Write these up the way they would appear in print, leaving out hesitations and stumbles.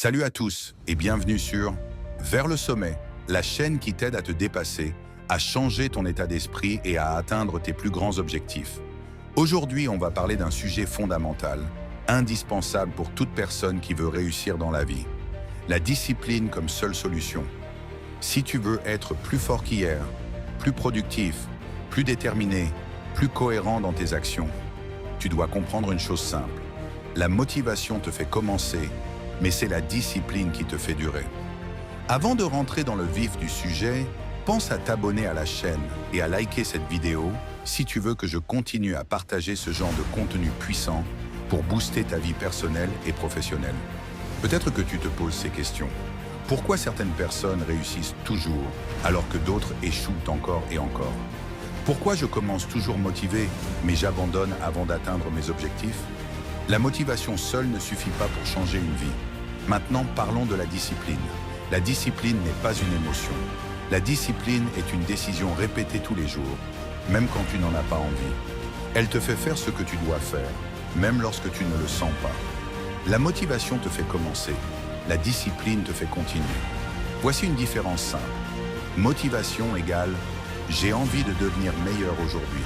Salut à tous et bienvenue sur Vers le sommet, la chaîne qui t'aide à te dépasser, à changer ton état d'esprit et à atteindre tes plus grands objectifs. Aujourd'hui, on va parler d'un sujet fondamental, indispensable pour toute personne qui veut réussir dans la vie. La discipline comme seule solution. Si tu veux être plus fort qu'hier, plus productif, plus déterminé, plus cohérent dans tes actions, tu dois comprendre une chose simple. La motivation te fait commencer, mais c'est la discipline qui te fait durer. Avant de rentrer dans le vif du sujet, pense à t'abonner à la chaîne et à liker cette vidéo si tu veux que je continue à partager ce genre de contenu puissant pour booster ta vie personnelle et professionnelle. Peut-être que tu te poses ces questions. Pourquoi certaines personnes réussissent toujours alors que d'autres échouent encore et encore? Pourquoi je commence toujours motivé, mais j'abandonne avant d'atteindre mes objectifs? La motivation seule ne suffit pas pour changer une vie. Maintenant, parlons de la discipline. La discipline n'est pas une émotion. La discipline est une décision répétée tous les jours, même quand tu n'en as pas envie. Elle te fait faire ce que tu dois faire, même lorsque tu ne le sens pas. La motivation te fait commencer. La discipline te fait continuer. Voici une différence simple. Motivation égale « j'ai envie de devenir meilleur aujourd'hui ».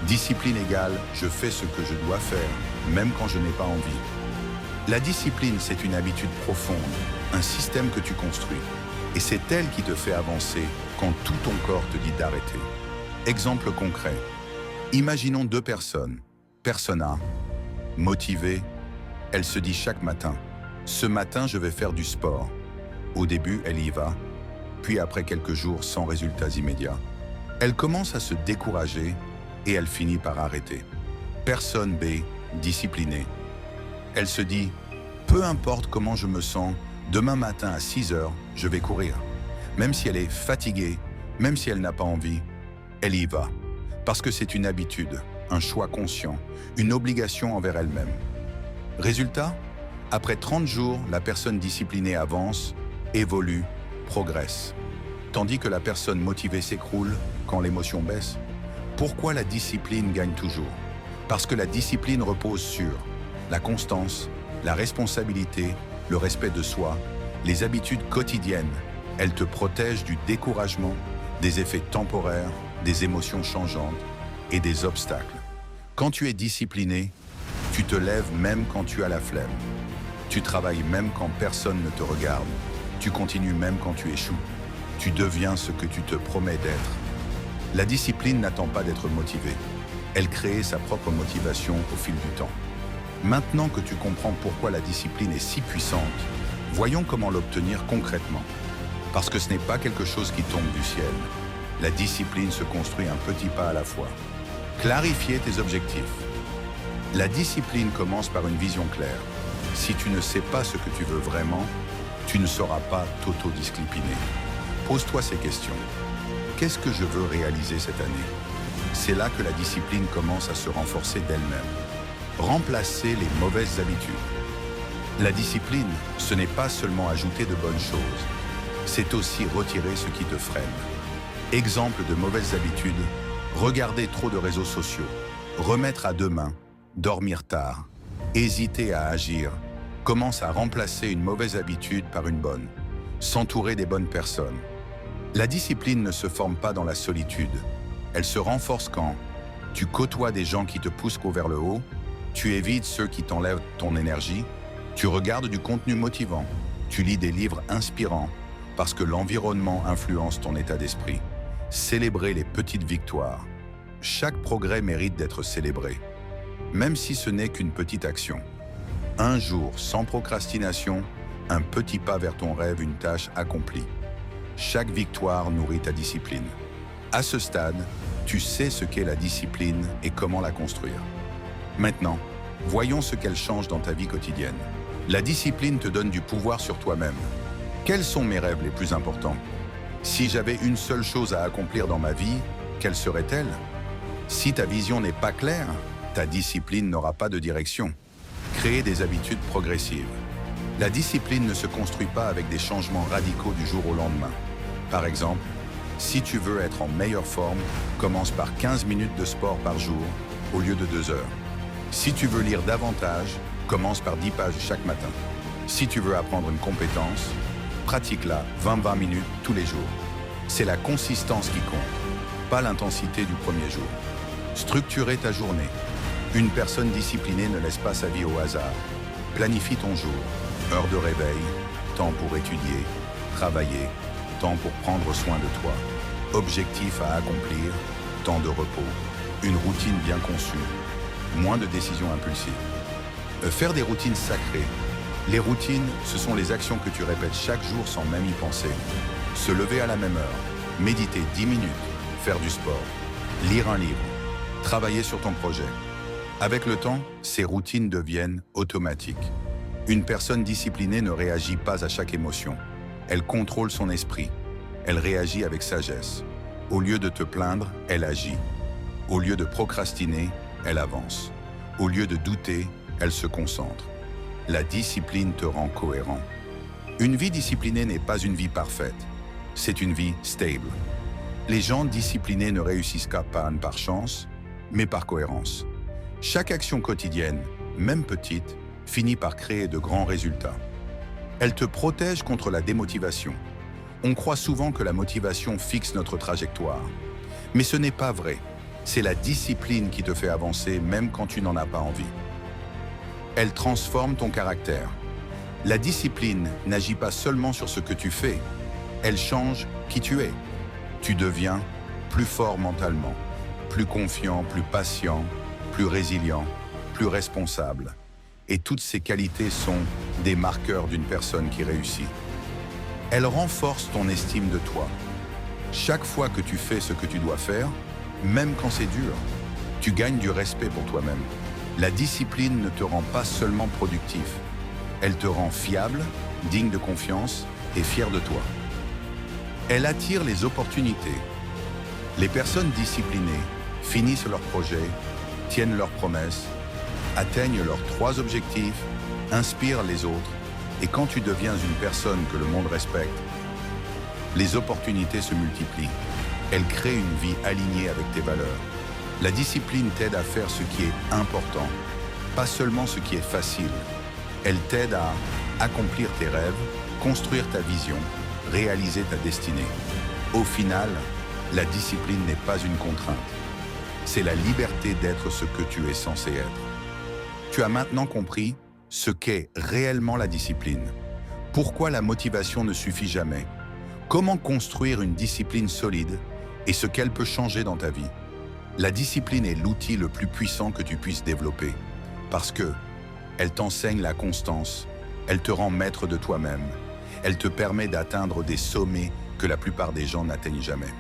Discipline égale « je fais ce que je dois faire, même quand je n'ai pas envie ». La discipline, c'est une habitude profonde, un système que tu construis. Et c'est elle qui te fait avancer quand tout ton corps te dit d'arrêter. Exemple concret. Imaginons deux personnes. Personne A, motivée, elle se dit chaque matin « ce matin, je vais faire du sport ». Au début, elle y va, puis après quelques jours sans résultats immédiats. Elle commence à se décourager et elle finit par arrêter. Personne B, disciplinée. Elle se dit « peu importe comment je me sens, demain matin à 6 heures, je vais courir ». Même si elle est fatiguée, même si elle n'a pas envie, elle y va. Parce que c'est une habitude, un choix conscient, une obligation envers elle-même. Résultat, après 30 jours, la personne disciplinée avance, évolue, progresse. Tandis que la personne motivée s'écroule quand l'émotion baisse. Pourquoi la discipline gagne toujours? Parce que la discipline repose sur la constance, la responsabilité, le respect de soi, les habitudes quotidiennes. Elles te protègent du découragement, des effets temporaires, des émotions changeantes et des obstacles. Quand tu es discipliné, tu te lèves même quand tu as la flemme. Tu travailles même quand personne ne te regarde. Tu continues même quand tu échoues. Tu deviens ce que tu te promets d'être. La discipline n'attend pas d'être motivée. Elle crée sa propre motivation au fil du temps. Maintenant que tu comprends pourquoi la discipline est si puissante, voyons comment l'obtenir concrètement. Parce que ce n'est pas quelque chose qui tombe du ciel. La discipline se construit un petit pas à la fois. Clarifier tes objectifs. La discipline commence par une vision claire. Si tu ne sais pas ce que tu veux vraiment, tu ne sauras pas t'auto-discipliner. Pose-toi ces questions. Qu'est-ce que je veux réaliser cette année? C'est là que la discipline commence à se renforcer d'elle-même. Remplacer les mauvaises habitudes. La discipline, ce n'est pas seulement ajouter de bonnes choses, c'est aussi retirer ce qui te freine. Exemple de mauvaises habitudes, regarder trop de réseaux sociaux, remettre à demain, dormir tard, hésiter à agir, commence à remplacer une mauvaise habitude par une bonne. S'entourer des bonnes personnes. La discipline ne se forme pas dans la solitude. Elle se renforce quand tu côtoies des gens qui te poussent vers le haut, tu évites ceux qui t'enlèvent ton énergie, tu regardes du contenu motivant, tu lis des livres inspirants, parce que l'environnement influence ton état d'esprit. Célébrer les petites victoires. Chaque progrès mérite d'être célébré, même si ce n'est qu'une petite action. Un jour sans procrastination, un petit pas vers ton rêve, une tâche accomplie. Chaque victoire nourrit ta discipline. À ce stade, tu sais ce qu'est la discipline et comment la construire. Maintenant, voyons ce qu'elle change dans ta vie quotidienne. La discipline te donne du pouvoir sur toi-même. Quels sont mes rêves les plus importants? Si j'avais une seule chose à accomplir dans ma vie, quelle serait-elle? Si ta vision n'est pas claire, ta discipline n'aura pas de direction. Créer des habitudes progressives. La discipline ne se construit pas avec des changements radicaux du jour au lendemain. Par exemple, si tu veux être en meilleure forme, commence par 15 minutes de sport par jour au lieu de 2 heures. Si tu veux lire davantage, commence par 10 pages chaque matin. Si tu veux apprendre une compétence, pratique-la 20 minutes tous les jours. C'est la consistance qui compte, pas l'intensité du premier jour. Structurer ta journée. Une personne disciplinée ne laisse pas sa vie au hasard. Planifie ton jour. Heure de réveil, temps pour étudier, travailler, temps pour prendre soin de toi. Objectif à accomplir, temps de repos. Une routine bien conçue. Moins de décisions impulsives. Faire des routines sacrées. Les routines, ce sont les actions que tu répètes chaque jour sans même y penser. Se lever à la même heure, méditer 10 minutes, faire du sport, lire un livre, travailler sur ton projet. Avec le temps, ces routines deviennent automatiques. Une personne disciplinée ne réagit pas à chaque émotion. Elle contrôle son esprit. Elle réagit avec sagesse. Au lieu de te plaindre, elle agit. Au lieu de procrastiner, elle avance. Au lieu de douter, elle se concentre. La discipline te rend cohérent. Une vie disciplinée n'est pas une vie parfaite. C'est une vie stable. Les gens disciplinés ne réussissent pas par chance, mais par cohérence. Chaque action quotidienne, même petite, finit par créer de grands résultats. Elle te protège contre la démotivation. On croit souvent que la motivation fixe notre trajectoire. Mais ce n'est pas vrai. C'est la discipline qui te fait avancer même quand tu n'en as pas envie. Elle transforme ton caractère. La discipline n'agit pas seulement sur ce que tu fais, elle change qui tu es. Tu deviens plus fort mentalement, plus confiant, plus patient, plus résilient, plus responsable. Et toutes ces qualités sont des marqueurs d'une personne qui réussit. Elle renforce ton estime de toi. Chaque fois que tu fais ce que tu dois faire, même quand c'est dur, tu gagnes du respect pour toi-même. La discipline ne te rend pas seulement productif, elle te rend fiable, digne de confiance et fier de toi. Elle attire les opportunités. Les personnes disciplinées finissent leurs projets, tiennent leurs promesses, atteignent leurs 3 objectifs, inspirent les autres, et quand tu deviens une personne que le monde respecte, les opportunités se multiplient. Elles créent une vie alignée avec tes valeurs. La discipline t'aide à faire ce qui est important, pas seulement ce qui est facile. Elle t'aide à accomplir tes rêves, construire ta vision, réaliser ta destinée. Au final, la discipline n'est pas une contrainte. C'est la liberté d'être ce que tu es censé être. Tu as maintenant compris ce qu'est réellement la discipline. Pourquoi la motivation ne suffit jamais. Comment construire une discipline solide et ce qu'elle peut changer dans ta vie. La discipline est l'outil le plus puissant que tu puisses développer parce que elle t'enseigne la constance, elle te rend maître de toi-même, elle te permet d'atteindre des sommets que la plupart des gens n'atteignent jamais.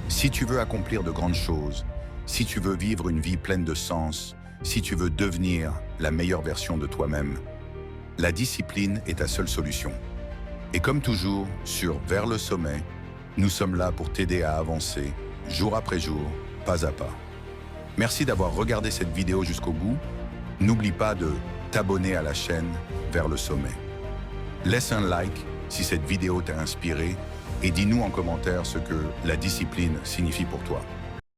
Si tu veux accomplir de grandes choses, si tu veux vivre une vie pleine de sens, si tu veux devenir la meilleure version de toi-même, la discipline est ta seule solution. Et comme toujours, sur Vers le sommet, nous sommes là pour t'aider à avancer, jour après jour, pas à pas. Merci d'avoir regardé cette vidéo jusqu'au bout. N'oublie pas de t'abonner à la chaîne Vers le sommet. Laisse un like si cette vidéo t'a inspiré et dis-nous en commentaire ce que la discipline signifie pour toi.